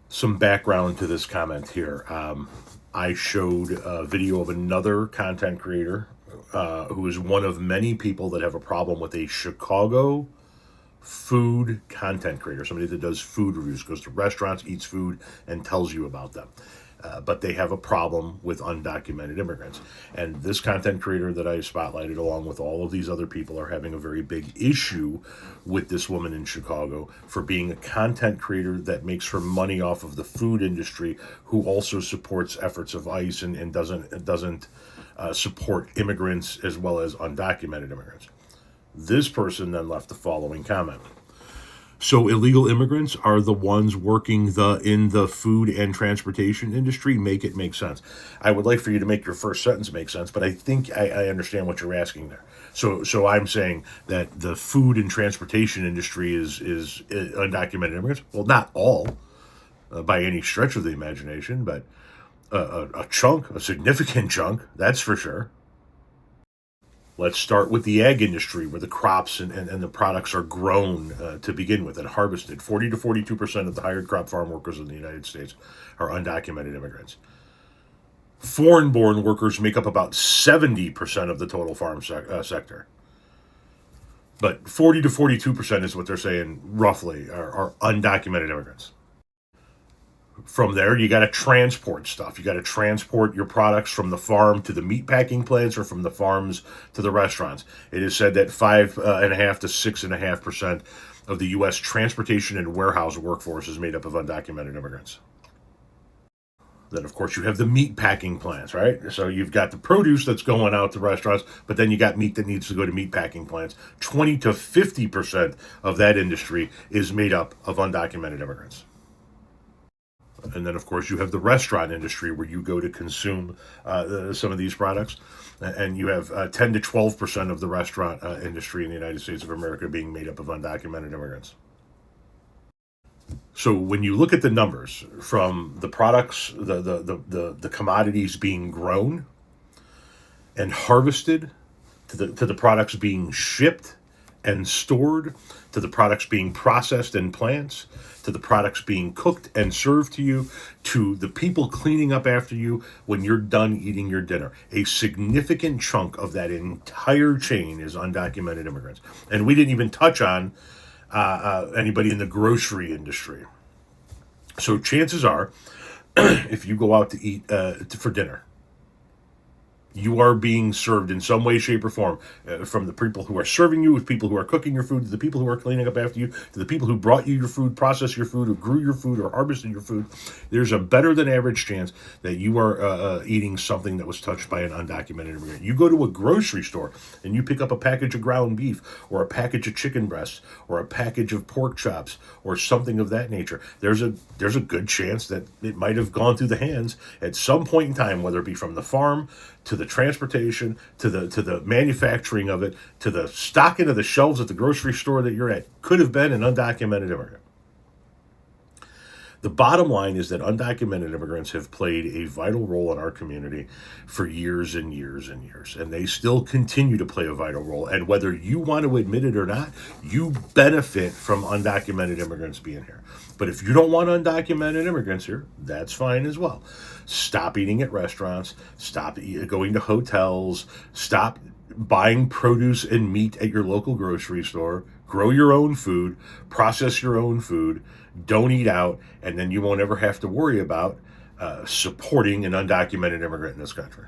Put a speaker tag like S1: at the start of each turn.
S1: Some background to this comment here. I showed a video of another content creator who is one of many people that have a problem with a Chicago food content creator, somebody that does food reviews, goes to restaurants, eats food, and tells you about them. But they have a problem with undocumented immigrants. And this content creator that I spotlighted, along with all of these other people, are having a very big issue with this woman in Chicago for being a content creator that makes her money off of the food industry, who also supports efforts of ICE and doesn't support immigrants as well as undocumented immigrants. This person then left the following comment. So illegal immigrants are the ones working in the food and transportation industry. Make it make sense. I would like for you to make your first sentence make sense, but I think I understand what you're asking there. So I'm saying that the food and transportation industry is undocumented immigrants. Well, not all, by any stretch of the imagination, but a chunk, a significant chunk, that's for sure. Let's start with the ag industry, where the crops and the products are grown to begin with and harvested. 40 to 42% of the hired crop farm workers in the United States are undocumented immigrants. Foreign-born workers make up about 70% of the total farm sector. But 40 to 42% is what they're saying, roughly, are undocumented immigrants. From there, you got to transport stuff. You got to transport your products from the farm to the meatpacking plants or from the farms to the restaurants. It is said that 5.5 to 6.5% of the U.S. transportation and warehouse workforce is made up of undocumented immigrants. Then, of course, you have the meatpacking plants, right? So you've got the produce that's going out to restaurants, but then you got meat that needs to go to meatpacking plants. 20 to 50% of that industry is made up of undocumented immigrants. And then, of course, you have the restaurant industry, where you go to consume some of these products. And you have 10 to 12% of the restaurant industry in the United States of America being made up of undocumented immigrants. So when you look at the numbers from the products, the commodities being grown and harvested, to the products being shipped and stored, to the products being processed in plants, to the products being cooked and served to you, to the people cleaning up after you when you're done eating your dinner. A significant chunk of that entire chain is undocumented immigrants. And we didn't even touch on anybody in the grocery industry. So chances are, if you go out to eat for dinner, you are being served in some way, shape, or form, from the people who are serving you, with people who are cooking your food, to the people who are cleaning up after you, to the people who brought you your food, processed your food, who grew your food, or harvested your food. There's a better than average chance that you are eating something that was touched by an undocumented immigrant. You go to a grocery store and you pick up a package of ground beef, or a package of chicken breasts, or a package of pork chops, or something of that nature. There's a good chance that it might have gone through the hands at some point in time, whether it be from the farm to the transportation, to the manufacturing of it, to the stocking of the shelves at the grocery store that you're at, could have been an undocumented immigrant. The bottom line is that undocumented immigrants have played a vital role in our community for years and years and years, and they still continue to play a vital role. And whether you want to admit it or not, you benefit from undocumented immigrants being here. But if you don't want undocumented immigrants here, that's fine as well. Stop eating at restaurants, stop going to hotels, stop buying produce and meat at your local grocery store, grow your own food, process your own food, don't eat out, and then you won't ever have to worry about supporting an undocumented immigrant in this country.